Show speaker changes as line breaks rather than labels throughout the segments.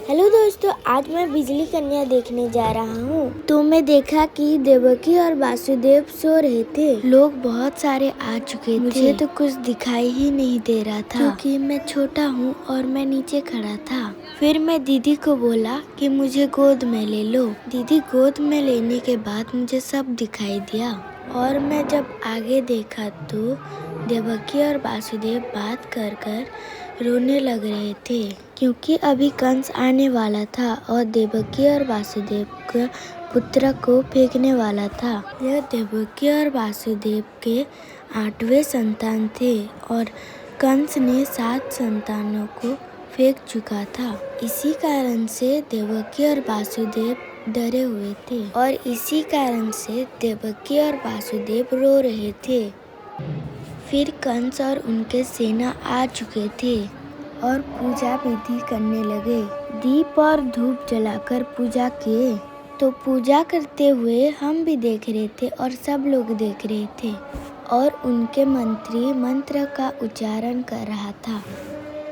Hello दोस्तों, आज मैं बिजली कन्या देखने जा रहा हूँ। तो मैं देखा कि देवकी और वासुदेव सो रहे थे। लोग बहुत सारे आ चुके थे। मुझे तो कुछ दिखाई ही नहीं दे रहा था क्योंकि मैं छोटा हूँ और मैं नीचे खड़ा था। फिर मैं दीदी को बोला कि मुझे गोद में ले लो। दीदी गोद में लेने के बाद मुझे सब दिखाई दिया और मैं जब आगे देखा तो देवकी और वासुदेव बात कर रोने लग रहे थे क्योंकि अभी कंस आने वाला था और देवकी और वासुदेव के पुत्र को फेंकने वाला था। यह देवकी और वासुदेव के 8वें संतान थे और कंस ने 7 संतानों को फेंक चुका था। इसी कारण से देवकी और वासुदेव डरे हुए थे और इसी कारण से देवकी और वासुदेव रो रहे थे। फिर कंस और उनके सेना आ चुके थे और पूजा विधि करने लगे। दीप और धूप जलाकर पूजा किए। तो पूजा करते हुए हम भी देख रहे थे और सब लोग देख रहे थे और उनके मंत्री मंत्र का उच्चारण कर रहा था।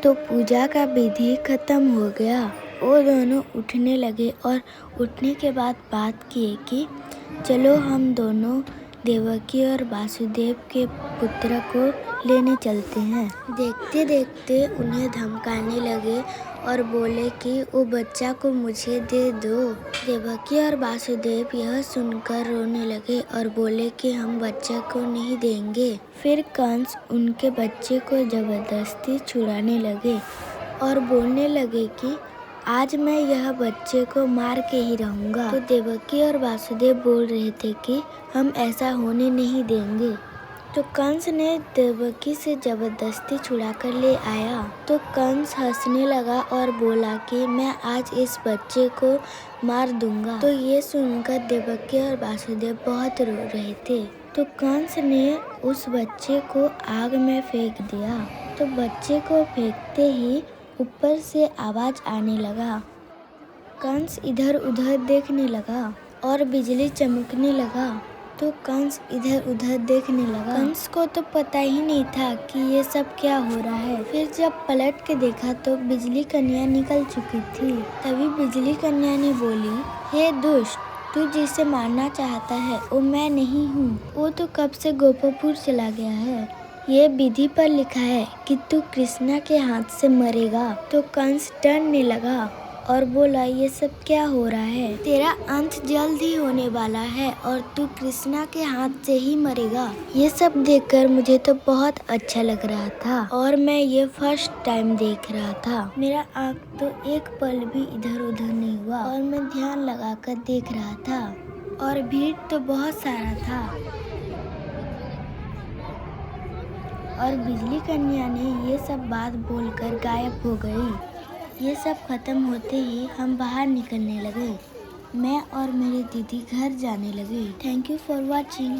तो पूजा का विधि खत्म हो गया। वो दोनों उठने लगे और उठने के बाद बात किए कि चलो हम दोनों देवकी और वासुदेव के पुत्र को लेने चलते हैं। देखते देखते उन्हें धमकाने लगे और बोले कि वो बच्चा को मुझे दे दो। देवकी और वासुदेव यह सुनकर रोने लगे और बोले कि हम बच्चे को नहीं देंगे। फिर कंस उनके बच्चे को जबरदस्ती छुड़ाने लगे और बोलने लगे कि आज मैं यह बच्चे को मार के ही रहूंगा। तो देवकी और वासुदेव बोल रहे थे कि हम ऐसा होने नहीं देंगे। तो कंस ने देवकी से जबरदस्ती छुड़ा कर ले आया। तो कंस हंसने लगा और बोला कि मैं आज इस बच्चे को मार दूंगा। तो ये सुनकर देवकी और वासुदेव बहुत रो रहे थे। तो कंस ने उस बच्चे को आग में फेंक दिया। तो बच्चे को फेंकते ही ऊपर से आवाज आने लगा। कंस इधर उधर देखने लगा और बिजली चमकने लगा। तो कंस इधर उधर देखने लगा। कंस को तो पता ही नहीं था कि ये सब क्या हो रहा है। फिर जब पलट के देखा तो बिजली कन्या निकल चुकी थी। तभी बिजली कन्या ने बोली, हे दुष्ट, तू जिसे मारना चाहता है वो मैं नहीं हूँ। वो तो कब से गोपपुर चला गया है। ये विधि पर लिखा है कि तू कृष्णा के हाथ से मरेगा। तो कंस डरने लगा और बोला, ये सब क्या हो रहा है? तेरा अंत जल्द ही होने वाला है और तू कृष्णा के हाथ से ही मरेगा। ये सब देखकर मुझे तो बहुत अच्छा लग रहा था और मैं ये फर्स्ट टाइम देख रहा था। मेरा आँख तो एक पल भी इधर उधर नहीं हुआ और मैं ध्यान लगाकर देख रहा था और भीड़ तो बहुत सारा था। और बिजली कन्या ने ये सब बात बोलकर गायब हो गई। ये सब खत्म होते ही हम बाहर निकलने लगे। मैं और मेरी दीदी घर जाने लगे। Thank you for watching.